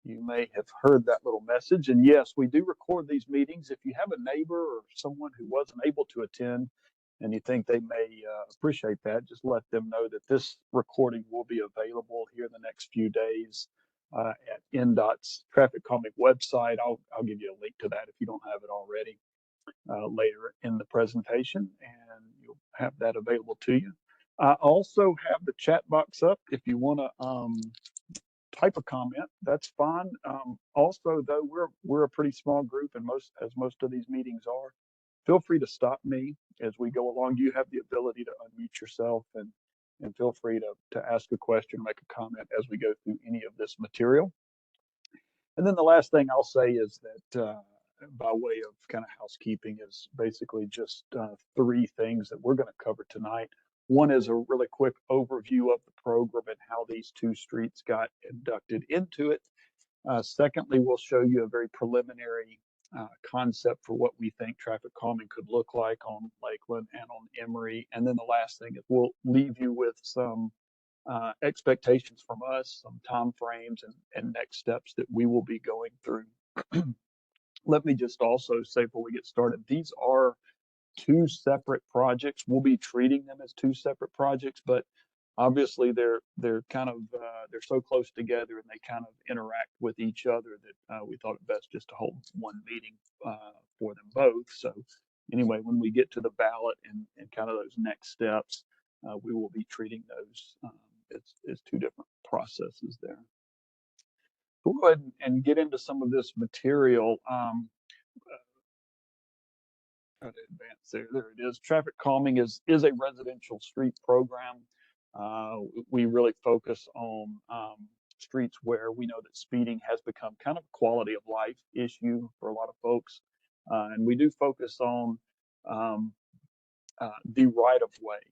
You may have heard that little message. And yes, we do record these meetings. If you have a neighbor or someone who wasn't able to attend and you think they may appreciate that, just let them know that this recording will be available here in the next few days at NDOT's Traffic Calming website. I'll give you a link to that if you don't have it already later in the presentation, and you'll have that available to you. I also have the chat box up if you want to type a comment. That's fine. Also, though, we're a pretty small group, and most of these meetings are. Feel free to stop me as we go along. You have the ability to unmute yourself and feel free to ask a question, make a comment as we go through any of this material. And then the last thing I'll say is that by way of kind of housekeeping is basically just 3 things that we're going to cover tonight. One is a really quick overview of the program and how these 2 streets got inducted into it. Secondly, we'll show you a very preliminary concept for what we think traffic calming could look like on Lakeland and on Emery. And then the last thing is we'll leave you with some expectations from us, some time frames and next steps that we will be going through. Let me just also say before we get started, these are 2 separate projects. We'll be treating them as 2 separate projects, but obviously they're kind of they're so close together and they kind of interact with each other that we thought it best just to hold one meeting for them both. So anyway, when we get to the ballot and kind of those next steps, we will be treating those as 2 different processes there. We'll go ahead and get into some of this material. Try to advance there. There it is. Traffic calming is a residential street program. We really focus on streets where we know that speeding has become kind of a quality of life issue for a lot of folks. And we do focus on the right of way,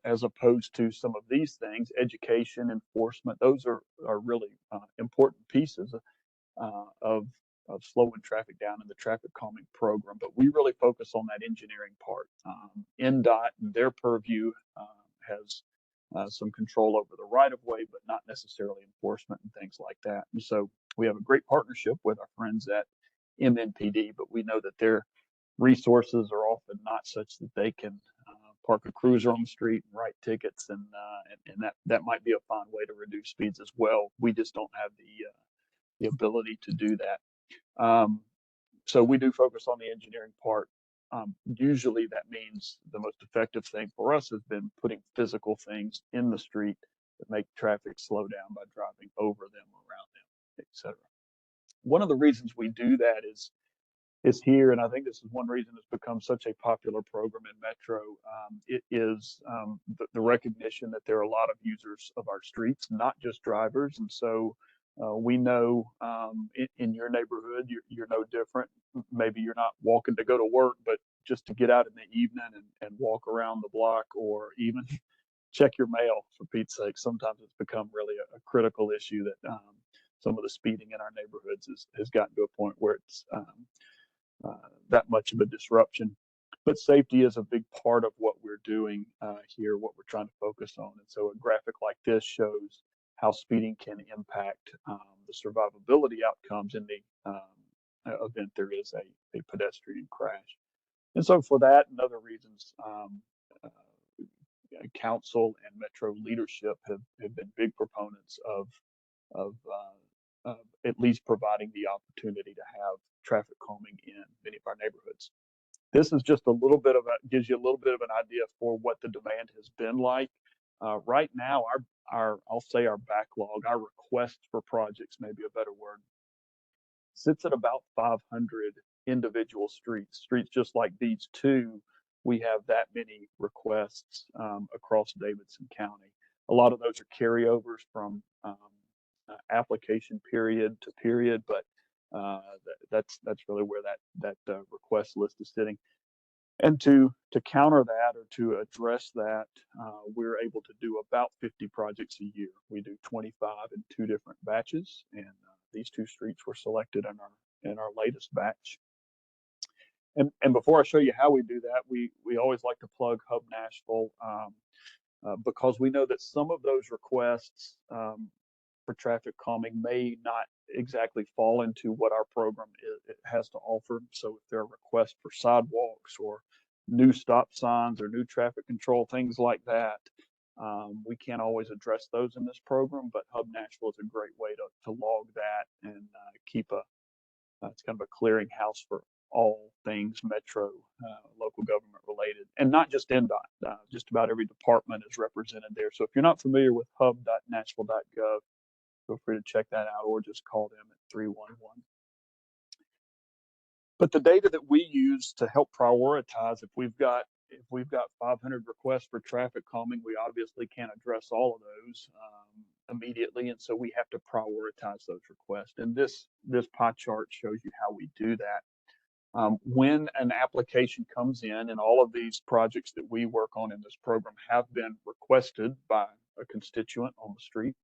as opposed to some of these things, education, enforcement. Those are really important pieces of slowing traffic down in the traffic calming program, but we really focus on that engineering part. NDOT and their purview has some control over the right of way, but not necessarily enforcement and things like that. And so we have a great partnership with our friends at MNPD, but we know that their resources are often not such that they can park a cruiser on the street and write tickets, and that might be a fine way to reduce speeds as well. We just don't have the ability to do that. So we do focus on the engineering part. Usually that means the most effective thing for us has been putting physical things in the street that make traffic slow down by driving over them, around them, etc. One of the reasons we do that is here, and I think this is one reason it's become such a popular program in Metro. It is the recognition that there are a lot of users of our streets, not just drivers, and so we know in your neighborhood, you're no different. Maybe you're not walking to go to work, but just to get out in the evening and walk around the block, or even check your mail, for Pete's sake. Sometimes it's become really a critical issue that some of the speeding in our neighborhoods has gotten to a point where it's that much of a disruption. But safety is a big part of what we're doing here, what we're trying to focus on. And so a graphic like this shows how speeding can impact the survivability outcomes in the event there is a pedestrian crash. And so for that and other reasons, council and Metro leadership have been big proponents of at least providing the opportunity to have traffic calming in many of our neighborhoods. This is just a little bit gives you a little bit of an idea for what the demand has been like. Right now, I'll say our backlog, our requests for projects, maybe a better word, sits at about 500 individual streets just like these 2. We have that many requests across Davidson County. A lot of those are carryovers from application period to period, but that's really where that request list is sitting. And to counter that or to address that, we're able to do about 50 projects a year. We do 25 in 2 different batches, and these 2 streets were selected in our latest batch. And before I show you how we do that, we always like to plug Hub Nashville because we know that some of those requests for traffic calming may not exactly fall into what our program it has to offer. So if there are requests for sidewalks or new stop signs or new traffic control, things like that, we can't always address those in this program, but Hub Nashville is a great way to log that and keep it's kind of a clearinghouse for all things metro, local government related, and not just NDOT. Just about every department is represented there. So if you're not familiar with hub.nashville.gov, feel free to check that out or just call them at 311. But the data that we use to help prioritize, if we've got 500 requests for traffic calming, we obviously can't address all of those immediately, and so we have to prioritize those requests. And this pie chart shows you how we do that. When an application comes in, and all of these projects that we work on in this program have been requested by a constituent on the street,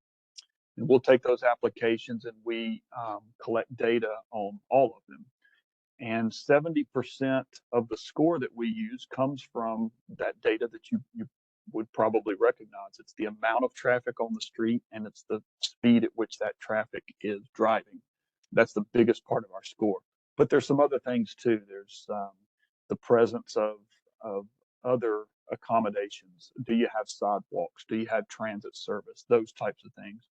and we'll take those applications and we collect data on all of them. And 70% of the score that we use comes from that data that you would probably recognize. It's the amount of traffic on the street, and it's the speed at which that traffic is driving. That's the biggest part of our score. But there's some other things too. There's the presence of other accommodations. Do you have sidewalks? Do you have transit service? Those types of things.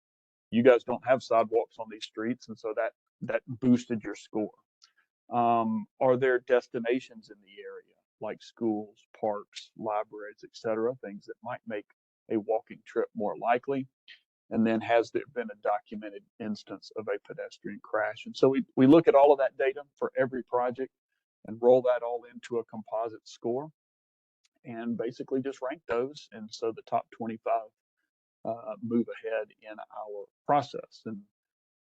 You guys don't have sidewalks on these streets, and so that boosted your score. Are there destinations in the area like schools, parks, libraries, etc., things that might make a walking trip more likely? And then has there been a documented instance of a pedestrian crash? And so we look at all of that data for every project and roll that all into a composite score and basically just rank those. And so the top 25 move ahead in our process. And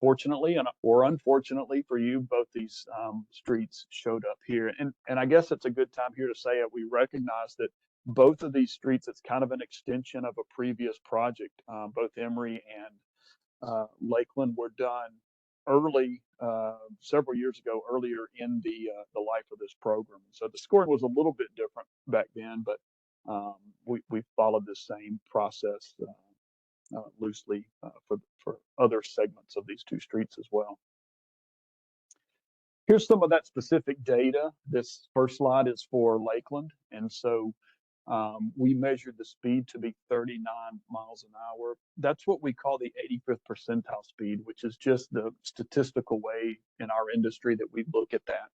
fortunately or unfortunately for you, both these streets showed up here. And I guess it's a good time here to say it. We recognize that both of these streets, it's kind of an extension of a previous project. Both Emery and Lakeland were done early, several years ago, earlier in the life of this program. So the scoring was a little bit different back then, but we followed the same process loosely for other segments of these two streets as well. Here's some of that specific data. This first slide is for Lakeland, and so we measured the speed to be 39 miles an hour. That's what we call the 85th percentile speed, which is just the statistical way in our industry that we look at that,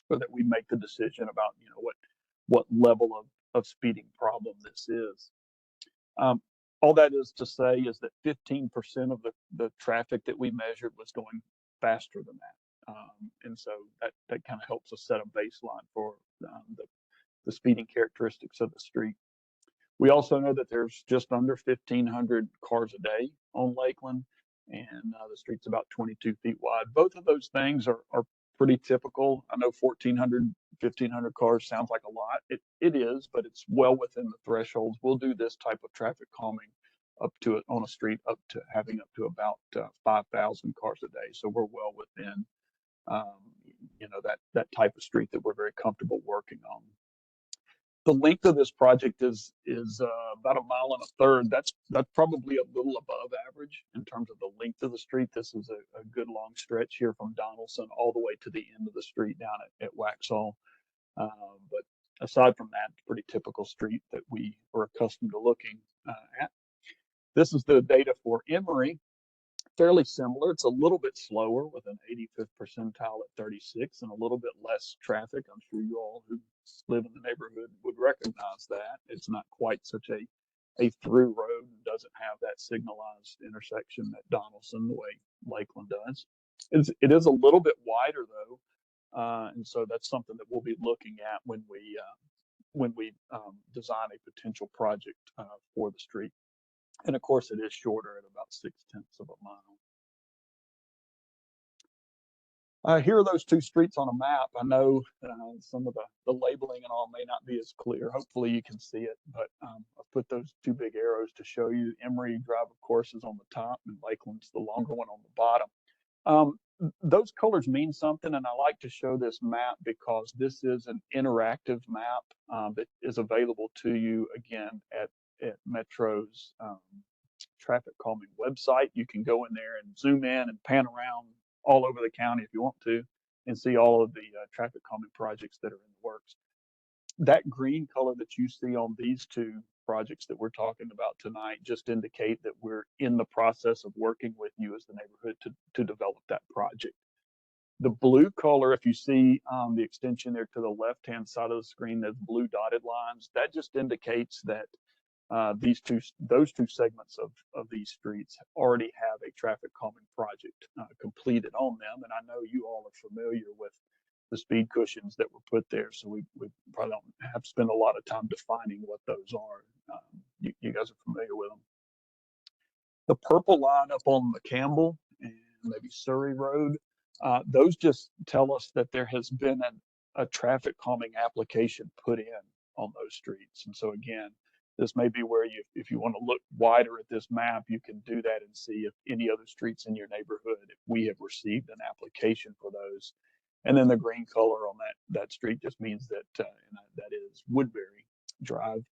or that we make the decision about what level of speeding problem this is. All that is to say is that 15% of the traffic that we measured was going faster than that. And so that kind of helps us set a baseline for the speeding characteristics of the street. We also know that there's just under 1,500 cars a day on Lakeland, and the street's about 22 feet wide. Both of those things are pretty typical. I know 1,400, 1,500 cars sounds like a lot. It is, but it's well within the thresholds. We'll do this type of traffic calming up to it on a street up to about 5,000 cars a day. So we're well within that type of street that we're very comfortable working on. The length of this project is about 1.25 miles. That's probably a little above average in terms of the length of the street. This is a good long stretch here from Donaldson all the way to the end of the street down at Waxhaw. But aside from that, it's a pretty typical street that we are accustomed to looking at. This is the data for Emery. Fairly similar. It's a little bit slower with an 85th percentile at 36 and a little bit less traffic. I'm sure you all who live in the neighborhood would recognize that. It's not quite such a through road and doesn't have that signalized intersection at Donaldson the way Lakeland does. It is a little bit wider though, and so that's something that we'll be looking at when we design a potential project for the street. And of course, it is shorter at about 0.6 of a mile. Here are those two streets on a map. I know some of the labeling and all may not be as clear. Hopefully you can see it, but I've put those two big arrows to show you. Emery Drive, of course, is on the top, and Lakeland's the longer one on the bottom. Those colors mean something, and I like to show this map because this is an interactive map that is available to you, again, at Metro's Traffic Calming website. You can go in there and zoom in and pan around all over the county if you want to and see all of the traffic calming projects that are in the works. That green color that you see on these two projects that we're talking about tonight just indicate that we're in the process of working with you as the neighborhood to develop that project. The blue color, if you see the extension there to the left-hand side of the screen, there's blue dotted lines. That just indicates that those two segments of these streets already have a traffic calming project completed on them. And I know you all are familiar with the speed cushions that were put there, so we probably don't have to spend a lot of time defining what those are. You guys are familiar with them. The purple line up on McCampbell and maybe Surrey Road, those just tell us that there has been a traffic calming application put in on those streets. And so again, this may be where if you want to look wider at this map, you can do that and see if any other streets in your neighborhood, if we have received an application for those. And then the green color on that street just means that that is Woodbury Drive.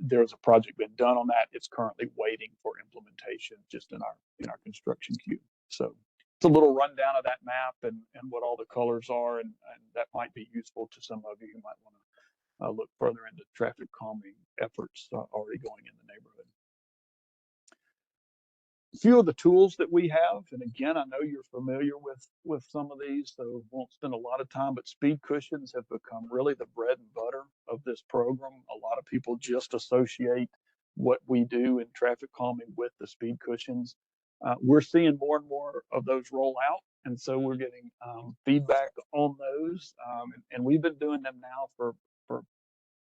There's a project been done on that. It's currently waiting for implementation just in our construction queue. So it's a little rundown of that map and what all the colors are, and that might be useful to some of you who might want to look further into traffic calming efforts already going in the neighborhood. A few of the tools that we have, and again, I know you're familiar with some of these, so won't spend a lot of time, but speed cushions have become really the bread and butter of this program. A lot of people just associate what we do in traffic calming with the speed cushions. We're seeing more and more of those roll out, and so we're getting feedback on those, and we've been doing them now for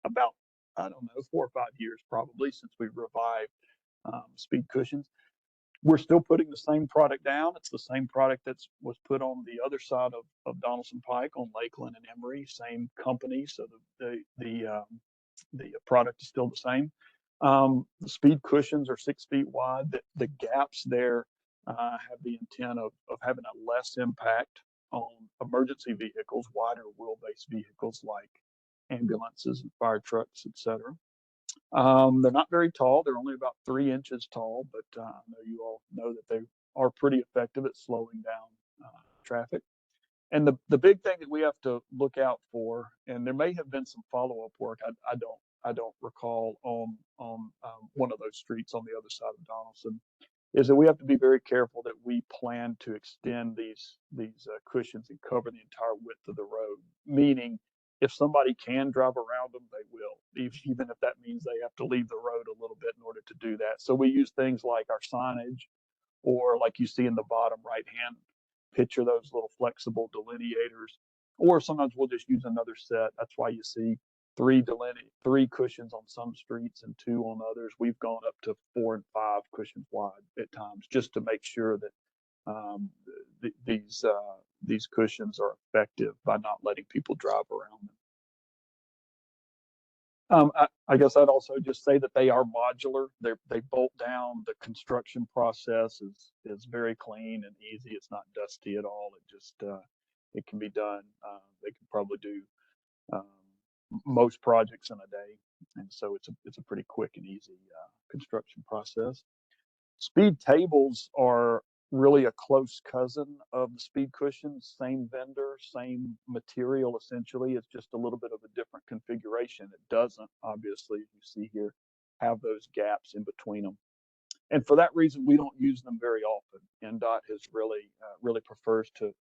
about, I don't know, 4 or 5 years probably since we revived speed cushions. We're still putting the same product down. It's the same product that was put on the other side of Donaldson Pike on Lakeland and Emery, same company. So the product is still the same. The speed cushions are 6 feet wide. The gaps there have the intent of having a less impact on emergency vehicles, wider wheelbase vehicles like ambulances and fire trucks, etc. They're not very tall. They're only about 3 inches tall, but I know you all know that they are pretty effective at slowing down traffic. And the big thing that we have to look out for, and there may have been some follow-up work, I don't recall on one of those streets on the other side of Donaldson, is that we have to be very careful that we plan to extend these cushions and cover the entire width of the road. Meaning, if somebody can drive around them, they will, even if that means they have to leave the road a little bit in order to do that. So we use things like our signage, or like you see in the bottom right hand picture, those little flexible delineators, or sometimes we'll just use another set. That's why you see three cushions on some streets and 2 on others. We've gone up to 4 and 5 cushions wide at times, just to make sure that these cushions are effective by not letting people drive around them. I guess I'd also just say that they are modular. They bolt down. The construction process is very clean and easy. It's not dusty at all. It can be done. They can probably do most projects in a day, and so it's a pretty quick and easy construction process. Speed tables are really a close cousin of the speed cushions, same vendor, same material essentially. It's just a little bit of a different configuration. It doesn't, obviously, as you see here, have those gaps in between them. And for that reason, we don't use them very often. NDOT has really prefers to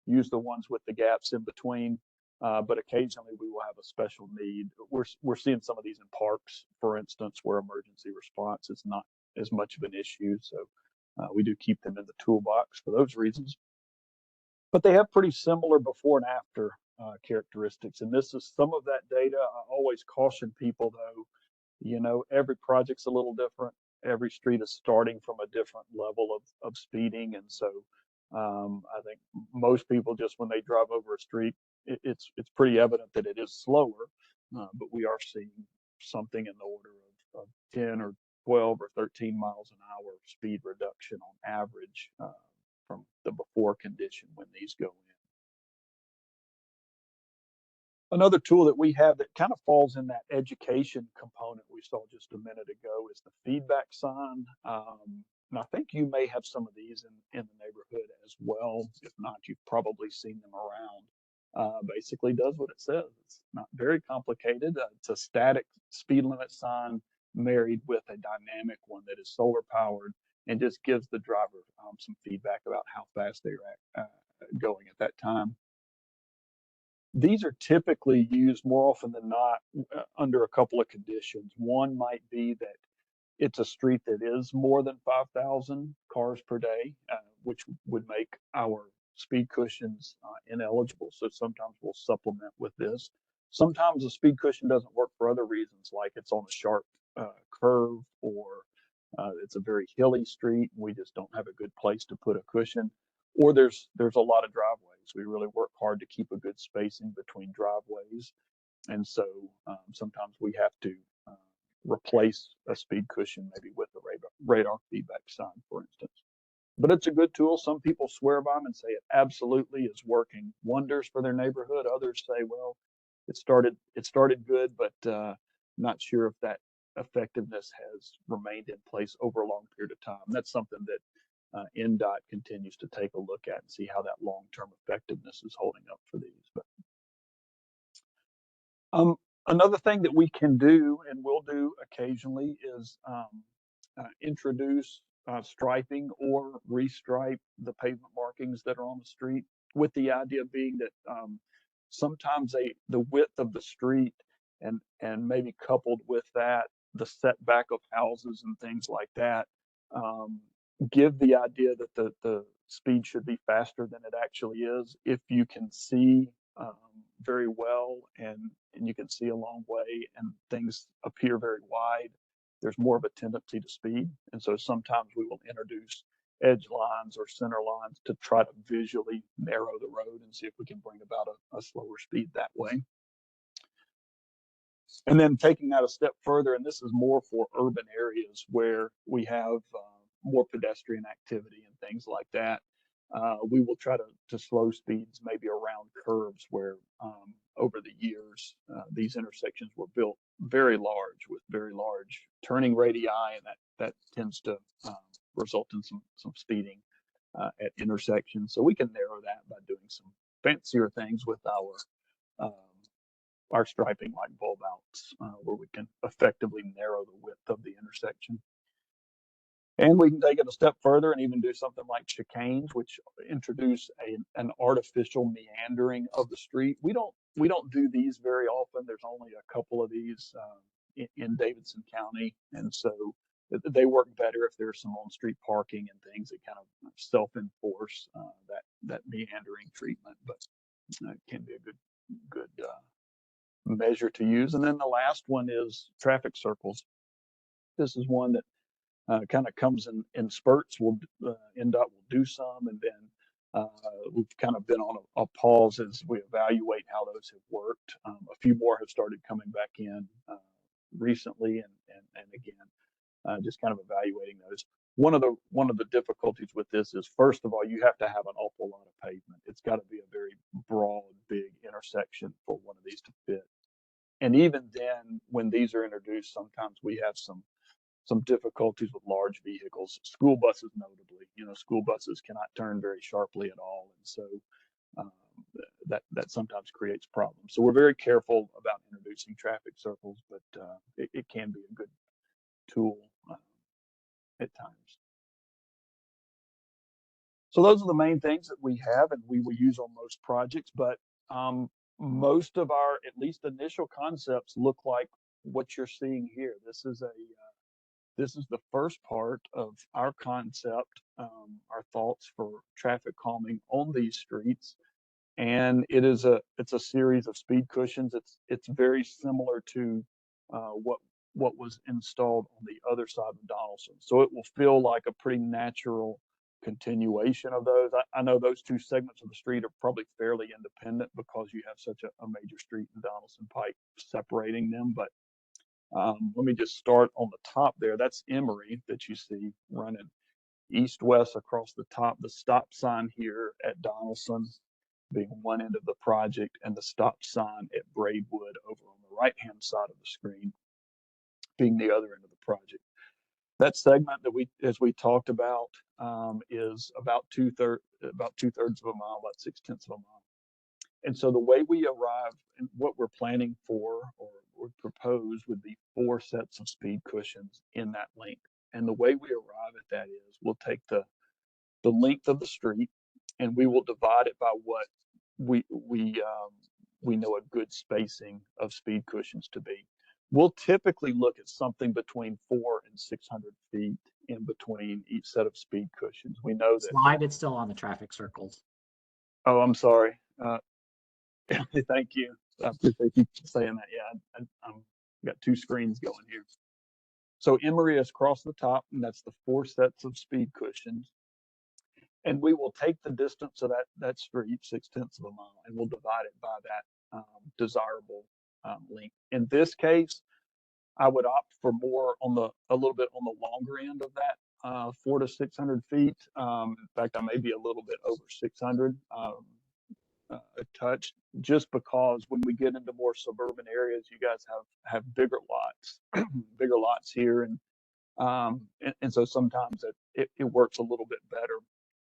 use the ones with the gaps in between. But occasionally we will have a special need. We're seeing some of these in parks, for instance, where emergency response is not as much of an issue. So we do keep them in the toolbox for those reasons. But they have pretty similar before and after characteristics. And this is some of that data. I always caution people, though, every project's a little different. Every street is starting from a different level of speeding. And so I think most people, just when they drive over a street, it's pretty evident that it is slower, but we are seeing something in the order of 10 or 12 or 13 miles an hour speed reduction on average from the before condition when these go Another tool that we have that kind of falls in that education component we saw just a minute ago is the feedback sign. And I think you may have some of these in the neighborhood as well. If not, you've probably seen them around. Basically does what it says. It's not very complicated. It's a static speed limit sign married with a dynamic one that is solar powered and just gives the driver some feedback about how fast they're going at that time. These are typically used more often than not under a couple of conditions. One might be that it's a street that is more than 5,000 cars per day, which would make our speed cushions ineligible. So sometimes we'll supplement with this. Sometimes the speed cushion doesn't work for other reasons, like it's on a sharp curve or it's a very hilly street. We just don't have a good place to put a cushion, or there's a lot of driveways. We really work hard to keep a good spacing between driveways, and so sometimes we have to uh, replace a speed cushion maybe with a radar feedback sign, for instance. But it's a good tool. Some people swear by them and say it absolutely is working wonders for their neighborhood. Others say, well, it started good, but not sure if that effectiveness has remained in place over a long period of time. That's something that NDOT continues to take a look at and see how that long-term effectiveness is holding up for these. But another thing that we can do and will do occasionally is introduce striping or restripe the pavement markings that are on the street, with the idea being that sometimes the width of the street and maybe coupled with that the setback of houses and things like that um, give the idea that the speed should be faster than it actually is if you can see um, very well and you can see a long way and things appear very wide. There's more of a tendency to speed, and so sometimes we will introduce edge lines or center lines to try to visually narrow the road and see if we can bring about a slower speed that way. And then taking that a step further, and this is more for urban areas where we have more pedestrian activity and things like that, we will try to slow speeds maybe around curves where over the years these intersections were built very large with very large turning radii, and that tends to result in some speeding at intersections. So we can narrow that by doing some fancier things with um, our striping, like bulb outs, where we can effectively narrow the width of the intersection. And we can take it a step further and even do something like chicanes, which introduce an artificial meandering of the street. We don't do these very often. There's only a couple of these in Davidson County, and so they work better if there's some on-street parking and things that kind of self-enforce that meandering treatment. But it can be a good measure to use. And then the last one is traffic circles. This is one that kind of comes in spurts. NDOT will do some, and then we've kind of been on a pause as we evaluate how those have worked. A few more have started coming back in recently, and again, just kind of evaluating those. One of the difficulties with this is, first of all, you have to have an awful lot of pavement. It's got to be a very broad, big intersection for one of these to fit. And even then, when these are introduced, sometimes we have some difficulties with large vehicles, school buses notably. School buses cannot turn very sharply at all, and so um, that sometimes creates problems. So we're very careful about introducing traffic circles, but it can be a good tool at times. So those are the main things that we have and we will use on most projects, but most of our, at least initial concepts, look like what you're seeing here. This is the first part of our concept, our thoughts for traffic calming on these streets, and it's a series of speed cushions. It's very similar to what was installed on the other side of Donaldson, so it will feel like a pretty natural continuation of those. I know those two segments of the street are probably fairly independent because you have such a major street in Donaldson Pike separating them, but let me just start on the top there. That's Emery that you see running east-west across the top. The stop sign here at Donaldson being one end of the project, and the stop sign at Braidwood over on the right-hand side of the screen being the other end of the project. That segment that as we talked about, is about two-thirds of a mile, about 6/10 of a mile. And so the way we arrive and what we're planning for or would propose would be 4 sets of speed cushions in that length. And the way we arrive at that is we'll take the length of the street and we will divide it by what we know a good spacing of speed cushions to be. We'll typically look at something between 400 and 600 feet in between each set of speed cushions. We know that. Slide, it's still on the traffic circles. Oh, I'm sorry. Thank you. I appreciate you saying that. Yeah, I'm got 2 screens going here. So Emery is across the top, and that's the 4 sets of speed cushions. And we will take the distance of that street, 6/10 of a mile, and we'll divide it by that desirable length. In this case, I would opt for more a little bit on the longer end of that, 400 to 600 feet. In fact, I may be a little bit over 600. A touch, just because when we get into more suburban areas, you guys have bigger lots, bigger lots here, and so sometimes it works a little bit better.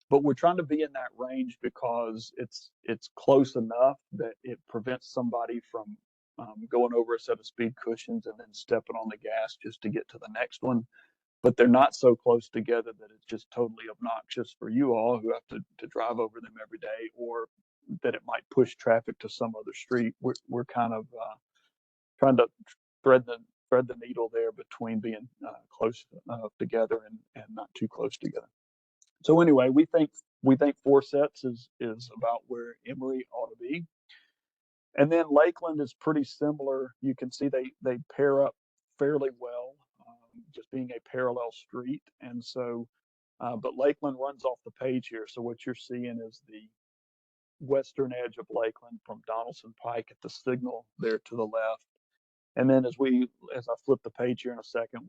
But we're trying to be in that range because it's close enough that it prevents somebody from going over a set of speed cushions and then stepping on the gas just to get to the next one. But they're not so close together that it's just totally obnoxious for you all who have to drive over them every day, or that it might push traffic to some other street. We're kind of trying to thread the needle there between being close together and not too close together. So anyway, we think 4 sets is about where Emery ought to be. And then Lakeland is pretty similar. You can see they pair up fairly well, just being a parallel street. And so, but Lakeland runs off the page here. So what you're seeing is the western edge of Lakeland from Donaldson Pike at the signal there to the left. And then as I flip the page here in a second,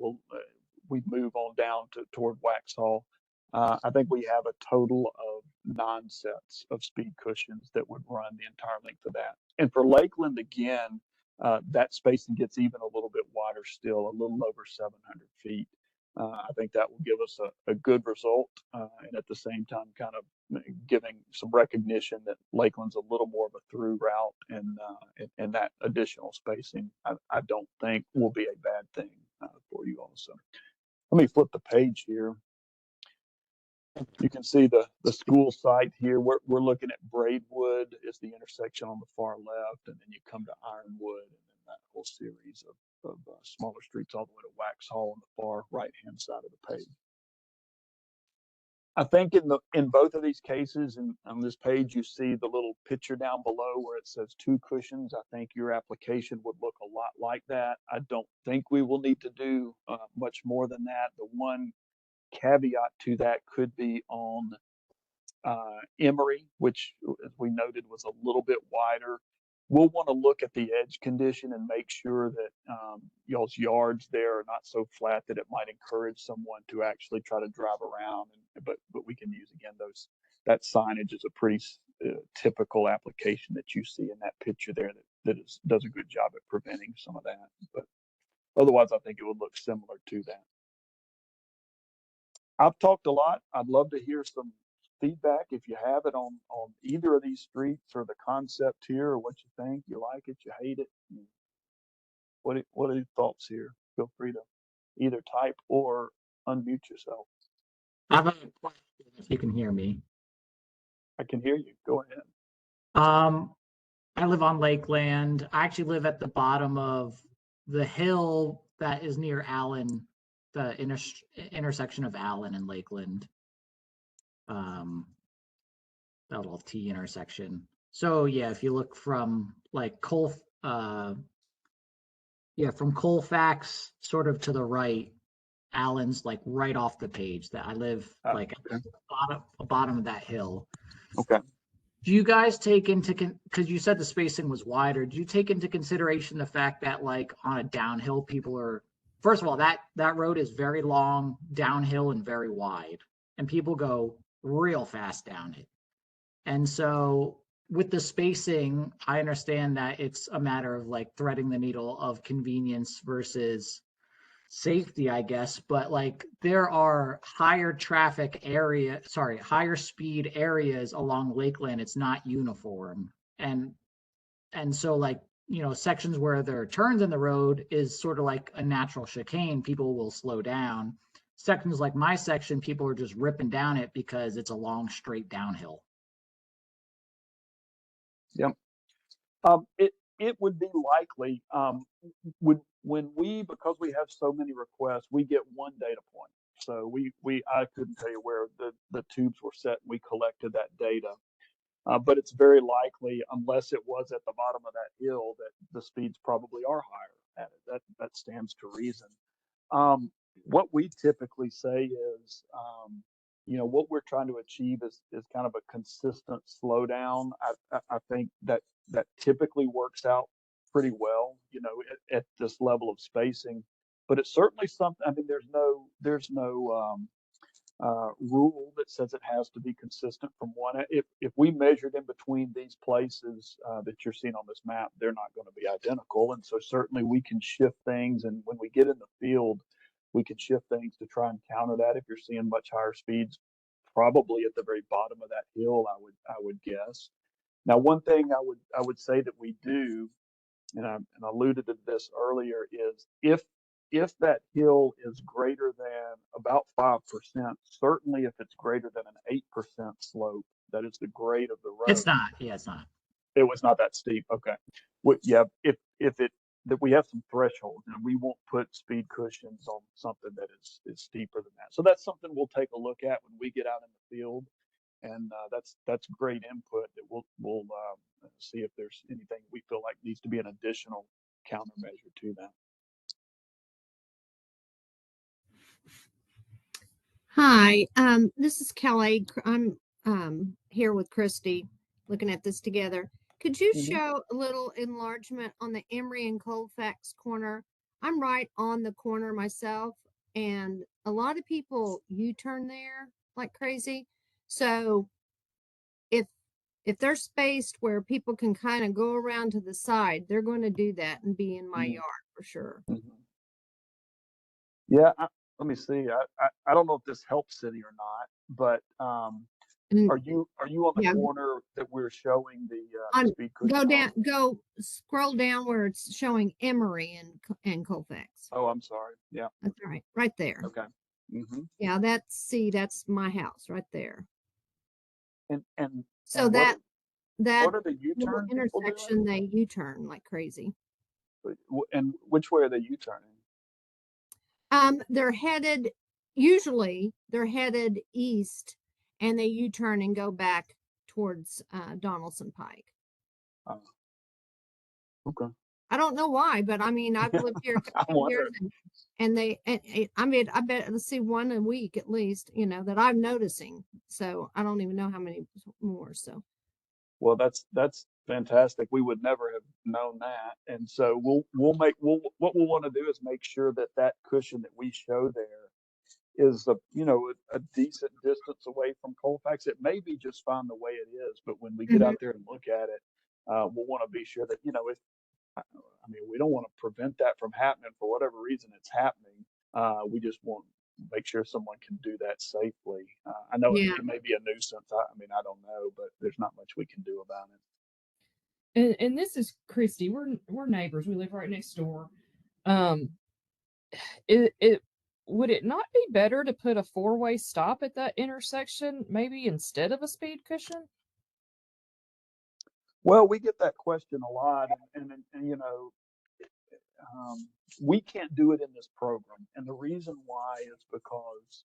we move on down toward Waxhaw. I think we have a total of 9 sets of speed cushions that would run the entire length of that. And for Lakeland, again, that spacing gets even a little bit wider still, a little over 700 feet. I think that will give us a good result, and at the same time kind of giving some recognition that Lakeland's a little more of a through route, and that additional spacing I don't think will be a bad thing for you also. Let me flip the page here. You can see the school site here. We're looking at Braidwood is the intersection on the far left, and then you come to Ironwood, and then that whole series of smaller streets all the way to Waxhaw on the far right-hand side of the page. I think in both of these cases, and on this page, you see the little picture down below where it says 2 cushions. I think your application would look a lot like that. I don't think we will need to do much more than that. The one caveat to that could be on Emery, which, as we noted, was a little bit wider. We'll want to look at the edge condition and make sure that y'all's yards there are not so flat that it might encourage someone to actually try to drive around. But we can use, again, that signage is a pretty typical application that you see in that picture there that does a good job at preventing some of that. But otherwise, I think it would look similar to that. I've talked a lot. I'd love to hear some feedback if you have it on either of these streets or the concept here, or what you think. You like it, you hate it. What are your thoughts here? Feel free to either type or unmute yourself. I have a question if you can hear me. I can hear you. Go ahead. I live on Lakeland. I actually live at the bottom of the hill that is near Allen, the intersection of Allen and Lakeland. That little T intersection. So yeah, if you look from like from Colfax sort of to the right, Allen's like right off the page. That I live like at the bottom of that hill. Okay. Do you guys take into, because you said the spacing was wider, do you take into consideration the fact that like on a downhill, people are, first of all, that road is very long, downhill, and very wide, and people go real fast down it. And so with the spacing, I understand that it's a matter of like threading the needle of convenience versus safety, I guess. But like there are higher speed areas along Lakeland. It's not uniform. And so like, sections where there are turns in the road is sort of like a natural chicane. People will slow down. Sections like my section, people are just ripping down it because it's a long straight downhill. Yep. It would be likely, because we have so many requests, we get one data point. So I couldn't tell you where the tubes were set. We collected that data. But it's very likely, unless it was at the bottom of that hill, that the speeds probably are higher at it. That stands to reason. What we typically say is, what we're trying to achieve is kind of a consistent slowdown. I think that typically works out pretty well, at this level of spacing. But it's certainly something. I mean, there's no rule that says it has to be consistent from one. If we measured in between these places that you're seeing on this map, they're not going to be identical. And so certainly we can shift things. And when we get in the field, we can shift things to try and counter that. If you're seeing much higher speeds, probably at the very bottom of that hill, I would guess. Now, one thing I would say that we do, and I alluded to this earlier, is if that hill is greater than about 5%, certainly if it's greater than an 8% slope, that is the grade of the road. It's not. Yeah, it's not. It was not that steep. Okay. Yeah, if that we have some thresholds, and we won't put speed cushions on something that is steeper than that. So that's something we'll take a look at when we get out in the field, and that's great input. That we'll see if there's anything we feel like needs to be an additional countermeasure to that. Hi, this is Kelly. I'm here with Christy looking at this together. Could you show a little enlargement on the Emery and Colfax corner? I'm right on the corner myself, and a lot of people U-turn there like crazy. So if they're spaced where people can kind of go around to the side, they're going to do that and be in my yard for sure. Yeah, let me see. I don't know if this helps City or not, but are you on the corner that we're showing the speed cushion? Go scroll down where it's showing Emery and Colfax. Oh, I'm sorry. Yeah, that's all right, right there. Okay. Yeah, that's my house right there. And so that what are the U-turn intersection they U-turn like crazy. And which way are they U-turning? Usually they're headed east, and they U-turn and go back towards Donaldson Pike. Okay. I don't know why, but I mean, I've lived here a couple of years, and I mean, I bet let's see one a week at least, that I'm noticing. So I don't even know how many more. So. Well, that's fantastic. We would never have known that, and so what we'll want to do is make sure that cushion that we show there is a decent distance away from Colfax. It may be just fine the way it is, but when we get out there and look at it, we'll want to be sure that if we don't want to prevent that from happening for whatever reason it's happening. We just want to make sure someone can do that safely. I know it may be a nuisance. I don't know, but there's not much we can do about it. And this is Christy. We're neighbors. We live right next door. Would it not be better to put a four-way stop at that intersection, maybe instead of a speed cushion? Well, we get that question a lot, and we can't do it in this program, and the reason why is because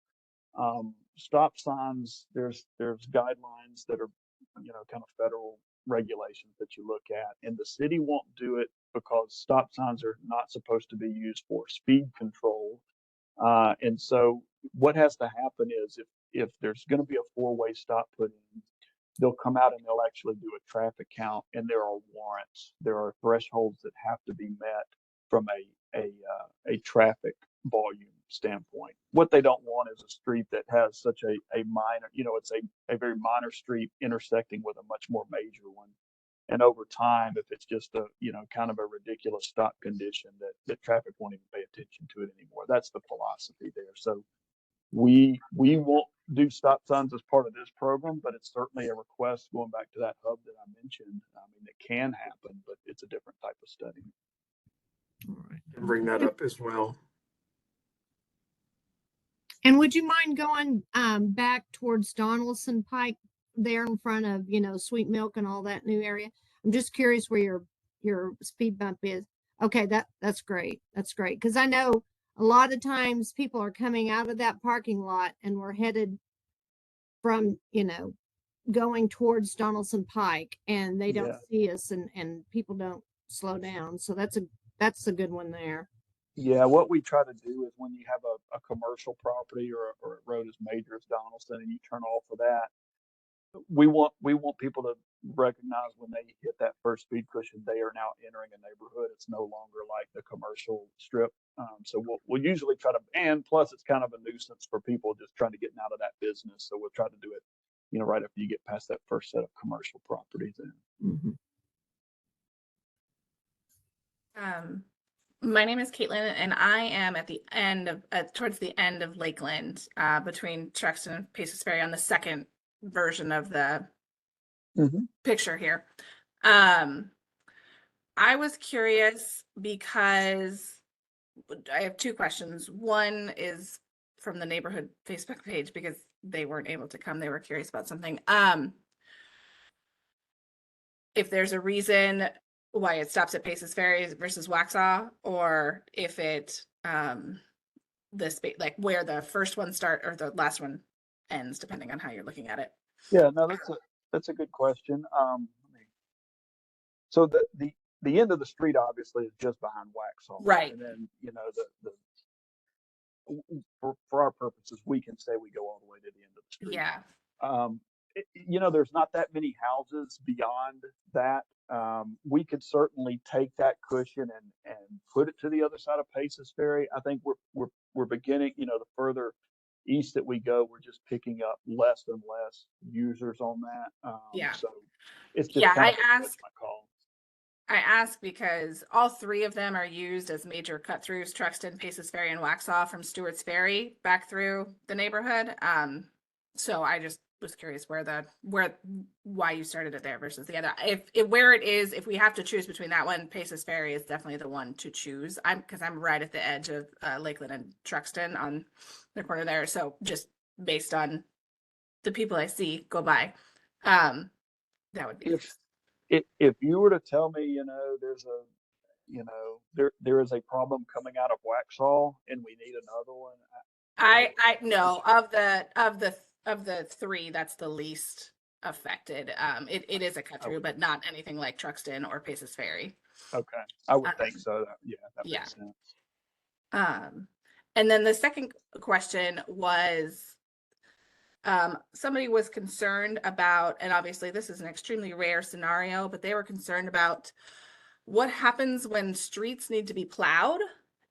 stop signs. There's guidelines that are kind of federal regulations that you look at, and the city won't do it because stop signs are not supposed to be used for speed control. And so what has to happen is if there's going to be a four-way stop put in, they'll come out and they'll actually do a traffic count, and there are warrants. There are thresholds that have to be met from a traffic volume standpoint. What they don't want is a street that has such a minor, it's a very minor street intersecting with a much more major one. And over time, if it's just a, kind of a ridiculous stop condition that traffic won't even pay attention to it anymore. That's the philosophy there. So we won't do stop signs as part of this program, but it's certainly a request going back to that hub that I mentioned. I mean, it can happen, but it's a different type of study. All right. And bring that up as well. And would you mind going back towards Donaldson Pike there in front of, Sweet Milk and all that new area? I'm just curious where your speed bump is. Okay, that's great. That's great. Because I know a lot of times people are coming out of that parking lot and we're headed from, going towards Donaldson Pike and they don't see us and people don't slow down. So that's a good one there. Yeah, what we try to do is when you have a commercial property or a road as major as Donaldson and you turn off of that, we want people to recognize when they hit that first speed cushion, they are now entering a neighborhood. It's no longer like the commercial strip. So we'll usually try to, and plus it's kind of a nuisance for people just trying to get out of that business. So we'll try to do it, right after you get past that first set of commercial properties. Mm-hmm. My name is Caitlin, and I am at the end of towards the end of Lakeland, between Truxton and Paces Ferry on the second version of the picture here. I was curious because I have two questions. One is from the neighborhood Facebook page because they weren't able to come. They were curious about something. If there's a reason why it stops at Paces Ferry versus Waxhaw, or if it like where the first one start or the last one ends, depending on how you're looking at it. Yeah, no, that's a good question. So the end of the street obviously is just behind Waxhaw, right? And then for our purposes, we can say we go all the way to the end of the street. Yeah. There's not that many houses beyond that. We could certainly take that cushion and put it to the other side of Paces Ferry. I think we're beginning, the further east that we go, we're just picking up less and less users on that. So it's just kind of a judgment call. I ask because all three of them are used as major cut throughs: Truxton, Paces Ferry, and Waxhaw from Stewart's Ferry back through the neighborhood. So I just was curious why you started it there versus the other. If we have to choose between that one, Paces Ferry is definitely the one to choose. Because I'm right at the edge of Lakeland and Truxton on the corner there. So just based on the people I see go by, that would be. If you were to tell me, there is a problem coming out of Waxhaw and we need another one. I know of the three, that's the least affected. It is a cut through, but not anything like Truxton or Paces Ferry. Okay, I would think so. That makes sense. And then the second question was, somebody was concerned about, and obviously this is an extremely rare scenario, but they were concerned about what happens when streets need to be plowed,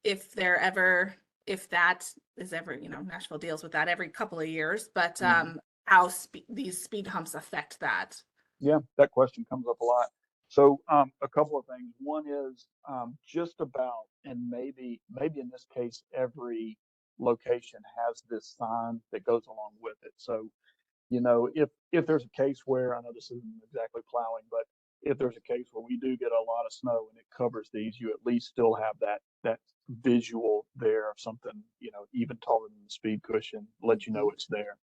if that is ever, Nashville deals with that every couple of years, but how these speed humps affect that. Yeah, that question comes up a lot. So a couple of things. One is just about, and maybe in this case, every location has this sign that goes along with it. So, if there's a case where, I know this isn't exactly plowing, but if there's a case where we do get a lot of snow and it covers these, you at least still have that visual there of something, even taller than the speed cushion, let you know it's there.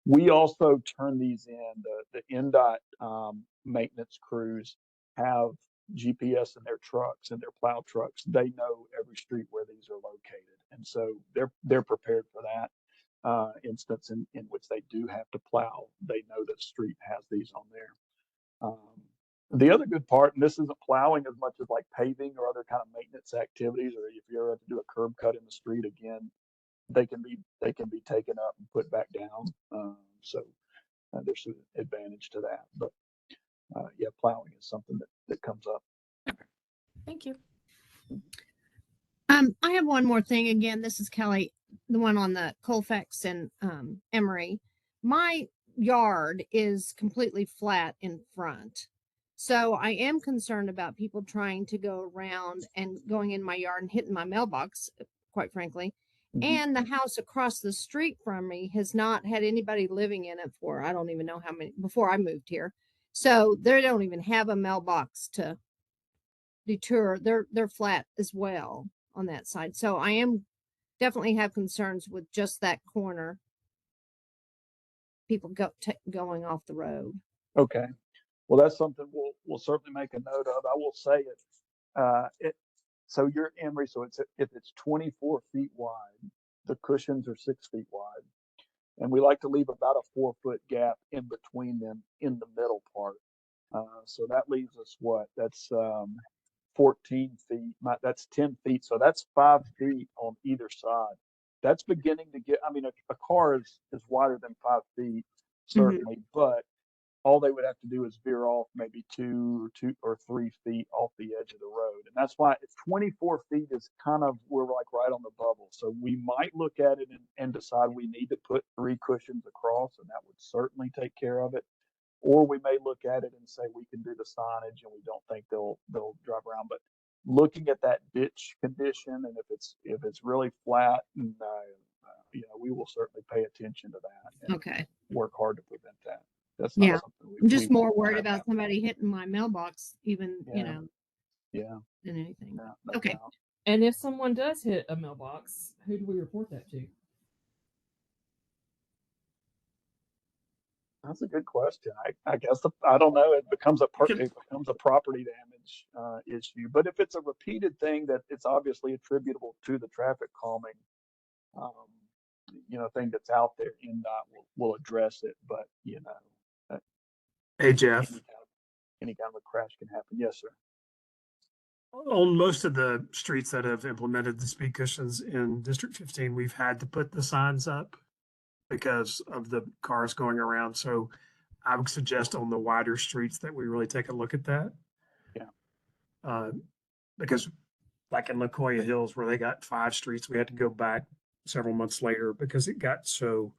We also turn these in. The NDOT maintenance crews have GPS in their trucks and their plow trucks. They know every street where these are located, and so they're prepared for that instance in which they do have to plow. They know that street has these on there. The other good part, and this isn't plowing as much as like paving or other kind of maintenance activities, or if you ever have to do a curb cut in the street, again, they can be taken up and put back down. So there's an advantage to that. But plowing is something that comes up. Thank you. I have one more thing. Again, this is Kelly. the one on the Colfax and Emery, my yard is completely flat in front. So I am concerned about people trying to go around and going in my yard and hitting my mailbox, quite frankly. Mhm. And the house across the street from me has not had anybody living in it for, I don't even know how many, before I moved here. So they don't even have a mailbox to deter. They're flat as well on that side. So I am definitely have concerns with just that corner. People going off the road. Okay. Well, that's something we'll certainly make a note of. I will say it. So you're Emery, so if it's 24 feet wide, the cushions are 6 feet wide, and we like to leave about a 4 foot gap in between them in the middle part. So that leaves us what? That's 14 feet. That's 10 feet. So that's 5 feet on either side. That's beginning to get. I mean, a car is wider than 5 feet certainly, but all they would have to do is veer off maybe 2 or 3 feet off the edge of the road. And that's why 24 feet is kind of, we're like right on the bubble. So we might look at it and decide we need to put 3 cushions across, and that would certainly take care of it. Or we may look at it and say we can do the signage and we don't think they'll drive around. But looking at that ditch condition, and if it's really flat, and we will certainly pay attention to that and Okay. work hard to prevent that. That's Yeah. not something I'm just we more want worried to about happen. somebody hitting my mailbox, even, Yeah. than anything. No Okay. doubt. And if someone does hit a mailbox, who do we report that to? That's a good question. I guess I don't know. It becomes a property damage issue. But if it's a repeated thing that it's obviously attributable to the traffic calming, um, thing that's out there, NDOT will address it. But Hey, Jeff, any kind of a crash can happen. Yes, sir. on most of the streets that have implemented the speed cushions in District 15, we've had to put the signs up because of the cars going around. So I would suggest on the wider streets that we really take a look at that. Yeah. Because like in Lakoya Hills, where they got 5 streets, we had to go back several months later because it got so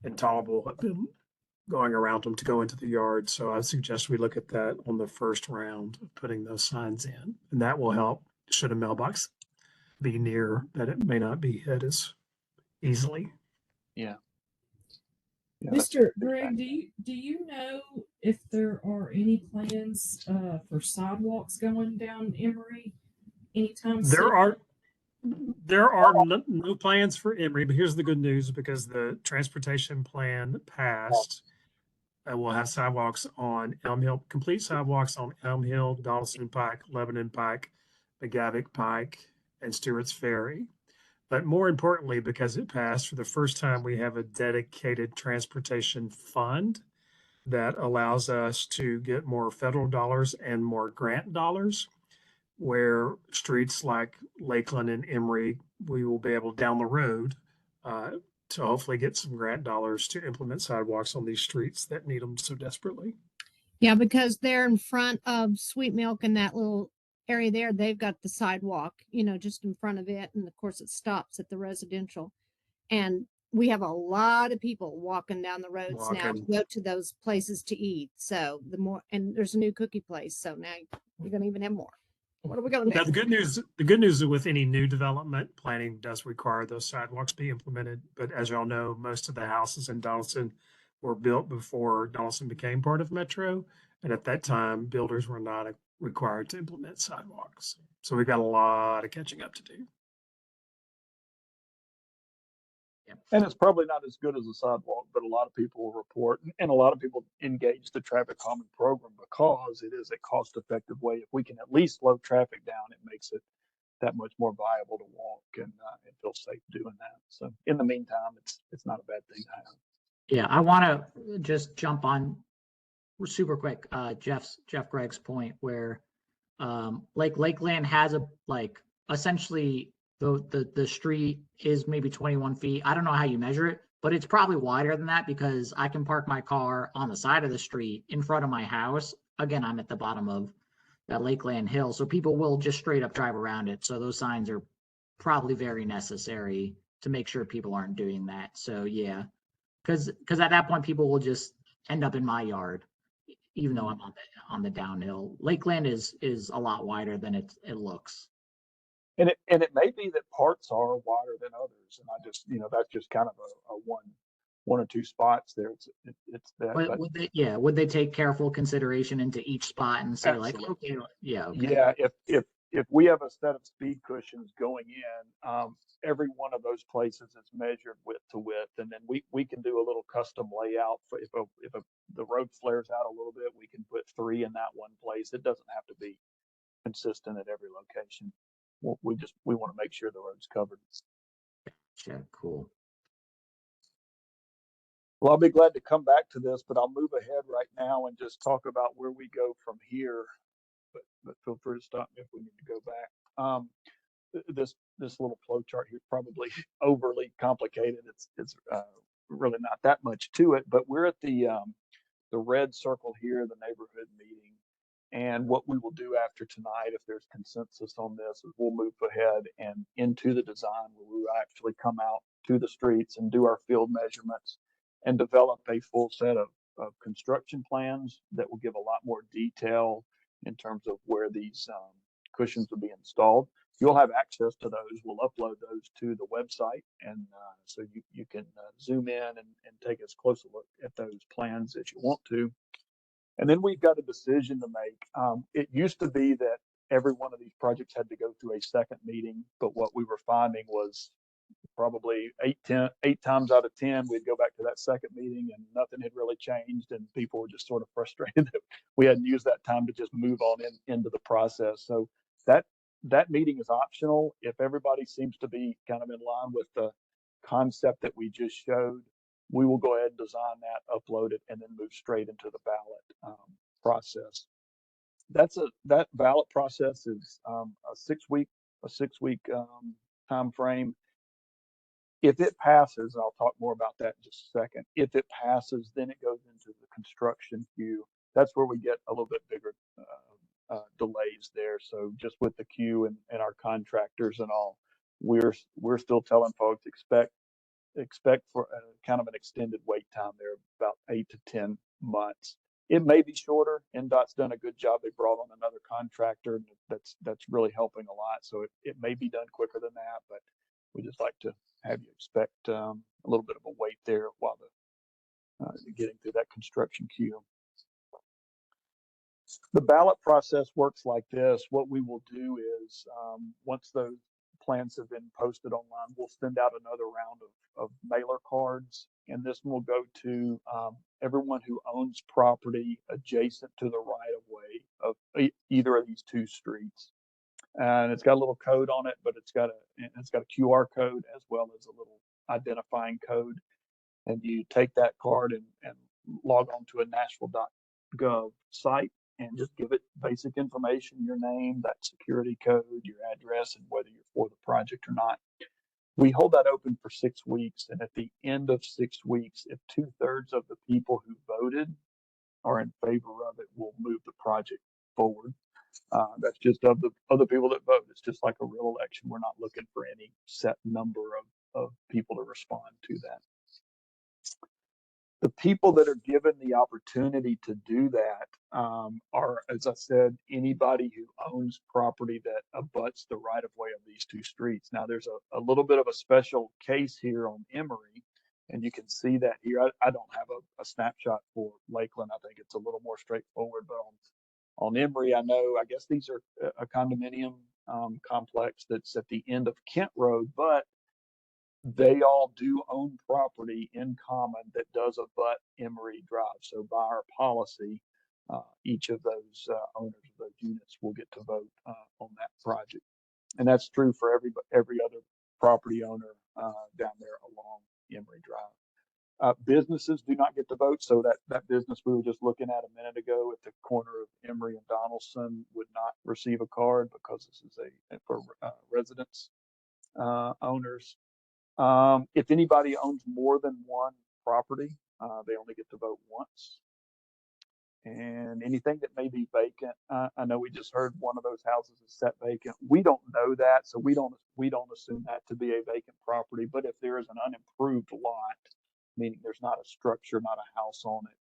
intolerable of them going around them to go into the yard. So I suggest we look at that on the first round of putting those signs in, and that will help should a mailbox be near that it may not be hit as easily. Yeah. Mr. Greg, do you know if there are any plans for sidewalks going down Emery anytime soon? There are no plans for Emery, but here's the good news: because the transportation plan passed, we'll have sidewalks on Elm Hill, complete sidewalks on Elm Hill, Donaldson Pike, Lebanon Pike, McGavick Pike, and Stewart's Ferry. But more importantly, because it passed, for the first time, we have a dedicated transportation fund that allows us to get more federal dollars and more grant dollars, where streets like Lakeland and Emery, we will be able down the road to hopefully get some grant dollars to implement sidewalks on these streets that need them so desperately. Yeah, because they're in front of Sweet Milk and that little area there, they've got the sidewalk, just in front of it. And of course it stops at the residential. And we have a lot of people walking down the roads now to go to those places to eat. So and there's a new cookie place. So now you're going to even have more. What are we going to do? Now, the good news is with any new development, planning does require those sidewalks be implemented. But as y'all know, most of the houses in Donaldson were built before Donaldson became part of Metro. And at that time, builders were not required to implement sidewalks. So we've got a lot of catching up to do. And it's probably not as good as a sidewalk, but a lot of people will report, and a lot of people engage the traffic calming program because it is a cost-effective way. If we can at least slow traffic down, it makes it that much more viable to walk and feel safe doing that. So in the meantime, it's not a bad thing to have. Yeah, I want to just jump on super quick, Jeff Gregg's point where Lakeland has essentially the street is maybe 21 feet. I don't know how you measure it, but it's probably wider than that because I can park my car on the side of the street in front of my house. Again, I'm at the bottom of that Lakeland hill, so people will just straight up drive around it. So those signs are probably very necessary to make sure people aren't doing that. So yeah, because at that point people will just end up in my yard, even though I'm on the downhill. Lakeland is a lot wider than it looks. And it may be that parts are wider than others, and I just, that's just kind of a one or two spots there. It's that. But would they take careful consideration into each spot and say Absolutely. like, okay, yeah, okay. Yeah, if we have a set of speed cushions going in, every one of those places is measured width to width, and then we can do a little custom layout for if the road flares out a little bit, we can put 3 in that one place. It doesn't have to be consistent at every location. We want to make sure the road's covered. Gotcha. Cool. Well, I'll be glad to come back to this, but I'll move ahead right now and just talk about where we go from here. But feel free to stop me if we need to go back. This little flow chart here is probably overly complicated. It's really not that much to it, but we're at the red circle here, the neighborhood meeting. And what we will do after tonight, if there's consensus on this, is we'll move ahead and into the design where we will actually come out to the streets and do our field measurements and develop a full set of construction plans that will give a lot more detail in terms of where these cushions will be installed. You'll have access to those. We'll upload those to the website, and so you can zoom in and take as close a look at those plans as you want to. And then we've got a decision to make. It used to be that every one of these projects had to go through a second meeting, but what we were finding was probably 8 times out of 10, we'd go back to that second meeting and nothing had really changed, and people were just sort of frustrated that we hadn't used that time to just move on into the process. So that meeting is optional. If everybody seems to be kind of in line with the concept that we just showed, we will go ahead and design that, upload it, and then move straight into the ballot process. That ballot process is a 6-week time frame. If it passes, I'll talk more about that in just a second. If it passes, then it goes into the construction queue. That's where we get a little bit bigger delays there. So just with the queue and our contractors and all, we're still telling folks expect for kind of an extended wait time there, about 8 to 10 months. It may be shorter. NDOT's done a good job. They brought on another contractor that's really helping a lot. So it may be done quicker than that, but we just like to have you expect a little bit of a wait there while getting through that construction queue. The ballot process works like this. What we will do is once those plans have been posted online, we'll send out another round of mailer cards, and this will go to everyone who owns property adjacent to the right-of-way of either of these 2 streets. And it's got a little code on it, but it's got a QR code as well as a little identifying code. And you take that card and log on to a Nashville.gov site and just give it basic information, your name, that security code, your address, and whether you're for the project or not. We hold that open for 6 weeks, and at the end of 6 weeks, if 2/3 of the people who voted are in favor of it, we'll move the project forward. That's just of the other people that vote. It's just like a real election. We're not looking for any set number of people to respond to that. The people that are given the opportunity to do that are, as I said, anybody who owns property that abuts the right of way of these 2 streets. Now, there's a little bit of a special case here on Emery, and you can see that here. I don't have a snapshot for Lakeland. I think it's a little more straightforward, but on Emery, I guess these are a condominium complex that's at the end of Kent Road, but they all do own property in common that does abut Emery Drive. So by our policy, each of those owners of those units will get to vote on that project. And that's true for every other property owner down there along Emery Drive. Businesses do not get to vote. So that business we were just looking at a minute ago at the corner of Emery and Donaldson would not receive a card because this is for residents owners. If anybody owns more than one property, they only get to vote once. and anything that may be vacant. I know we just heard one of those houses is set vacant. We don't know that, so we don't assume that to be a vacant property. But if there is an unimproved lot, meaning there's not a structure, not a house on it,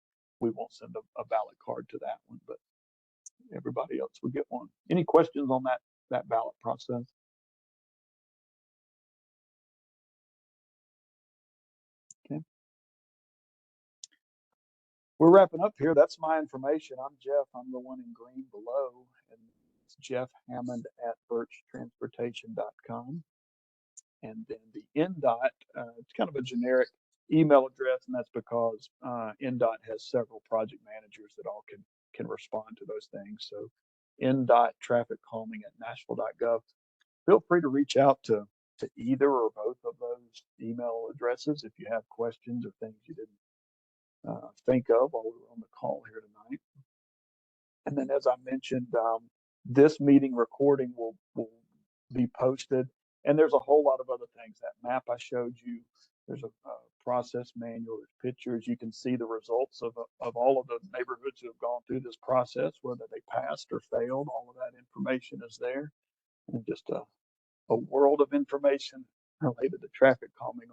we won't send a ballot card to that one, but everybody else will get one. Any questions on that ballot process? Okay. We're wrapping up here. That's my information. I'm Jeff. I'm the one in green below, and it's Jeff Hammond at birchtransportation.com. And then the NDOT, it's kind of a generic email address, and that's because NDOT has several project managers that all can respond to those things. So NDOT TrafficCalming.Nashville.gov. Feel free to reach out to either or both of those email addresses if you have questions or things you didn't think of while we were on the call here tonight. And then, as I mentioned, this meeting recording will be posted. And there's a whole lot of other things. That map I showed you, there's a process manual, there's pictures. You can see the results of all of the neighborhoods who have gone through this process, whether they passed or failed. All of that information is there. And just a world of information related to traffic calming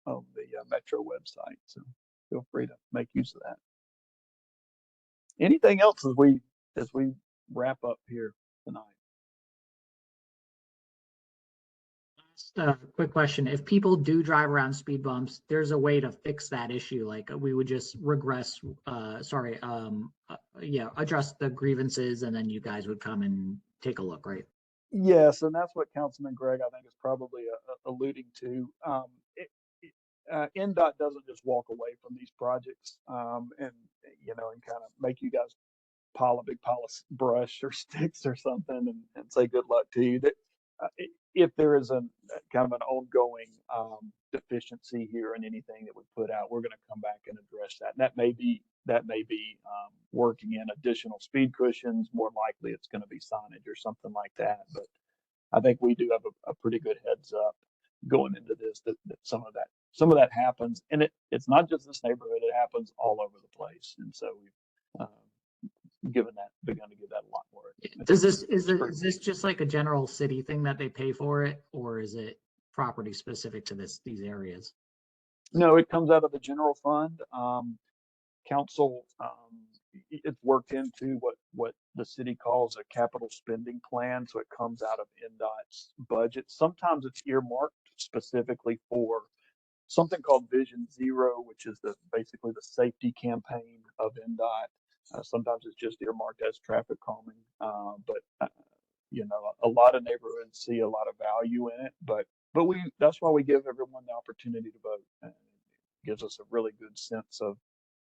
on the Metro website. So feel free to make use of that. Anything else as we wrap up here tonight? Quick question. If people do drive around speed bumps, there's a way to fix that issue. Like we would just address the grievances, and then you guys would come and take a look, right? Yes, and that's what Councilman Gregg, I think, is probably alluding to. NDOT doesn't just walk away from these projects and kind of make you guys pile a big pile of brush or sticks or something and say good luck to you. That if there is a kind of an ongoing deficiency here in anything that we put out, we're going to come back and address that. And that may be working in additional speed cushions. More likely, it's going to be signage or something like that. But I think we do have a pretty good heads up going into this that some of that happens, and it's not just this neighborhood; it happens all over the place. And so we've begun to give that a lot more. Is this just like a general city thing that they pay for it, or is it property specific to these areas? No, it comes out of the general fund. Council, it's worked into what the city calls a capital spending plan, so it comes out of NDOT's budget. Sometimes it's earmarked specifically for something called Vision Zero, which is basically the safety campaign of NDOT. Sometimes it's just earmarked as traffic calming, but a lot of neighborhoods see a lot of value in it. But that's why we give everyone the opportunity to vote, and it gives us a really good sense of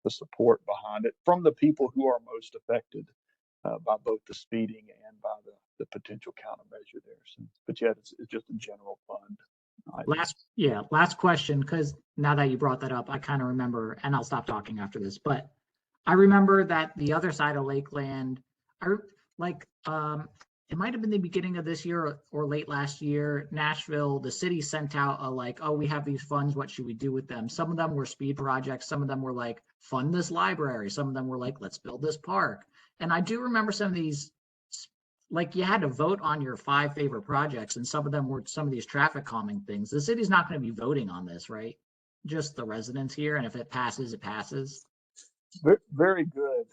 the support behind it from the people who are most affected by both the speeding and by the potential countermeasure there. So, but yeah, it's just a general fund. Last question, because now that you brought that up, I kind of remember, and I'll stop talking after this, but I remember that the other side of Lakeland, it might have been the beginning of this year or late last year, Nashville, the city sent out we have these funds, what should we do with them? Some of them were speed projects. Some of them were like, fund this library. Some of them were like, let's build this park. And I do remember some of these, like you had to vote on your 5 favorite projects, and some of them were some of these traffic calming things. The city's not going to be voting on this, right? Just the residents here. And if it passes, it passes. Very good.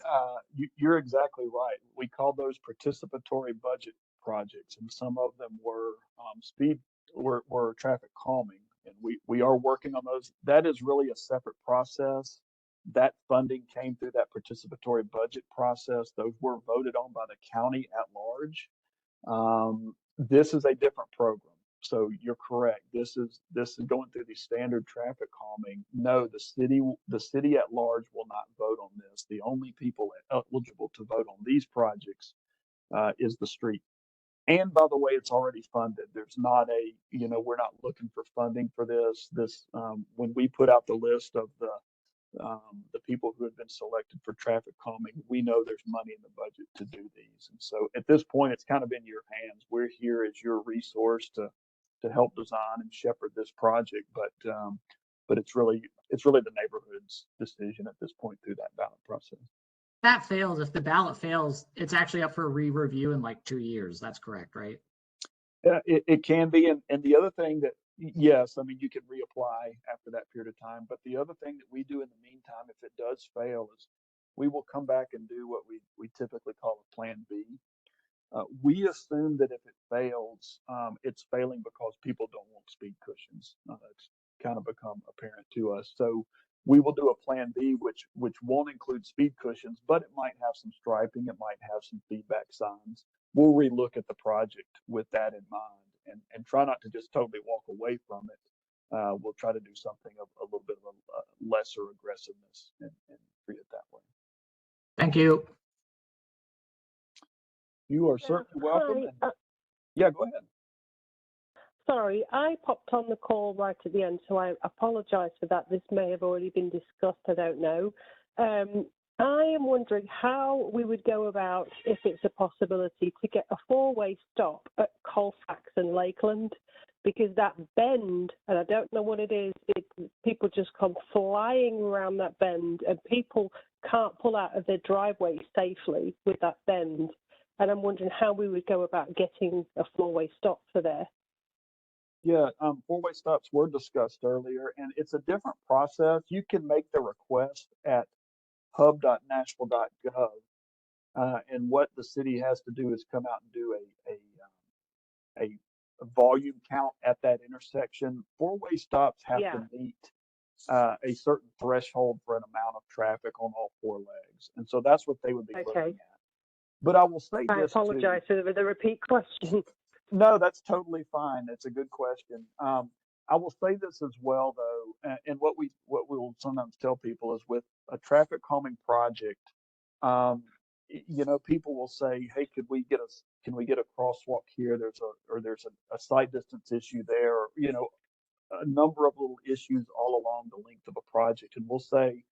You're exactly right. We call those participatory budget projects, and some of them were were traffic calming, and we are working on those. That is really a separate process. That funding came through that participatory budget process. Those were voted on by the county at large. This is a different program. So you're correct. This is going through the standard traffic calming. No, the city at large will not vote on this. The only people eligible to vote on these projects is the street. And by the way, it's already funded. There's not we're not looking for funding for this. When we put out the list of the people who have been selected for traffic calming, we know there's money in the budget to do these. And so at this point, it's kind of in your hands. We're here as your resource to help design and shepherd this project, but it's really the neighborhood's decision at this point through that ballot process. that fails, if the ballot fails, it's actually up for re-review in like 2 years. That's correct, right? It can be. And the other thing that, yes, I mean, you can reapply after that period of time. But the other thing that we do in the meantime, if it does fail, is we will come back and do what we typically call a plan B. We assume that if it fails, it's failing because people don't want speed cushions. It's kind of become apparent to us. So we will do a plan B, which won't include speed cushions, but it might have some striping. It might have some feedback signs. We'll relook at the project with that in mind and try not to just totally walk away from it. We'll try to do something of a little bit of a lesser aggressiveness and treat it that way. Thank you. You are certainly welcome. Hi, Yeah, go ahead. sorry, I popped on the call right at the end, so I apologize for that. This may have already been discussed, I don't know. I am wondering how we would go about, if it's a possibility, to get a four-way stop at Colfax and Lakeland, because that bend, and I don't know what it is, people just come flying around that bend, and people can't pull out of their driveway safely with that bend. And I'm wondering how we would go about getting a four-way stop for there. Yeah, four-way stops were discussed earlier, and it's a different process. You can make the request at hub.Nashville.gov, and what the city has to do is come out and do a volume count at that intersection. Four-way stops have to meet a certain threshold for an amount of traffic on all four legs, and so that's what they would be looking at. But I will say I this apologize for the repeat question. No, that's totally fine. It's a good question. I will say this as well, though, and what we will sometimes tell people is with a traffic calming project, people will say, "Hey, can we get a crosswalk here? There's a sight distance issue there, or a number of little issues all along the length of a project." And we'll say,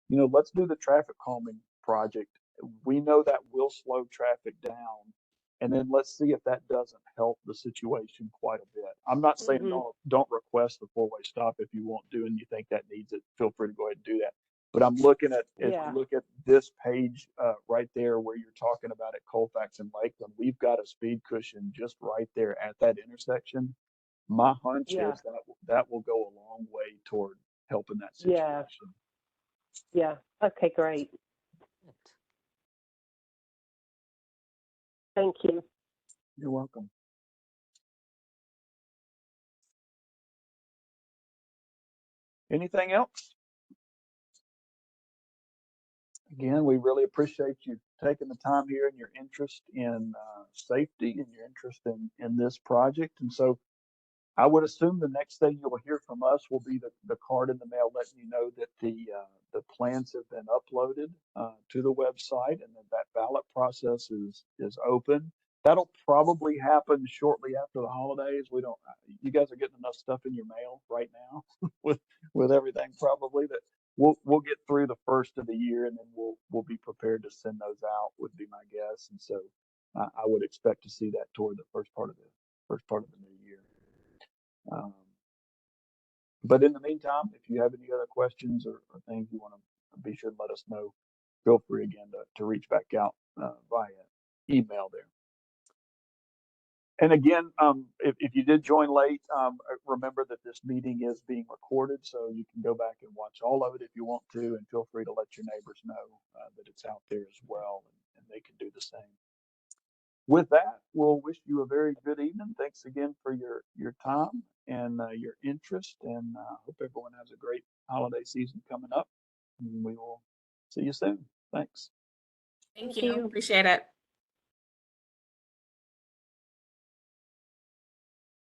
let's do the traffic calming project. We know that will slow traffic down. And then let's see if that doesn't help the situation quite a bit. I'm not saying don't request the four-way stop if you want to and you think that needs it. Feel free to go ahead and do that. But I'm looking at, if you look at this page right there where you're talking about at Colfax and Lakeland, we've got a speed cushion just right there at that intersection. My hunch is that will go a long way toward helping that situation. Yeah. Okay, great. Thank you. You're welcome. Anything else? Again, we really appreciate you taking the time here and your interest in safety and your interest in this project. And so I would assume the next thing you'll hear from us will be the card in the mail letting you know that the plans have been uploaded to the website and that ballot process is open. That'll probably happen shortly after the holidays. You guys are getting enough stuff in your mail right now with everything probably that we'll get through the first of the year and then we'll be prepared to send those out would be my guess. And so I would expect to see that toward the first part of the new year. But in the meantime, if you have any other questions or things you want to be sure to let us know, feel free again to reach back out via email there. And again, if you did join late, remember that this meeting is being recorded, so you can go back and watch all of it if you want to, and feel free to let your neighbors know that it's out there as well, and they can do the same. With that, we'll wish you a very good evening. Thanks again for your time and your interest, and hope everyone has a great holiday season coming up. And we will see you soon. Thanks. Thank you. Appreciate it.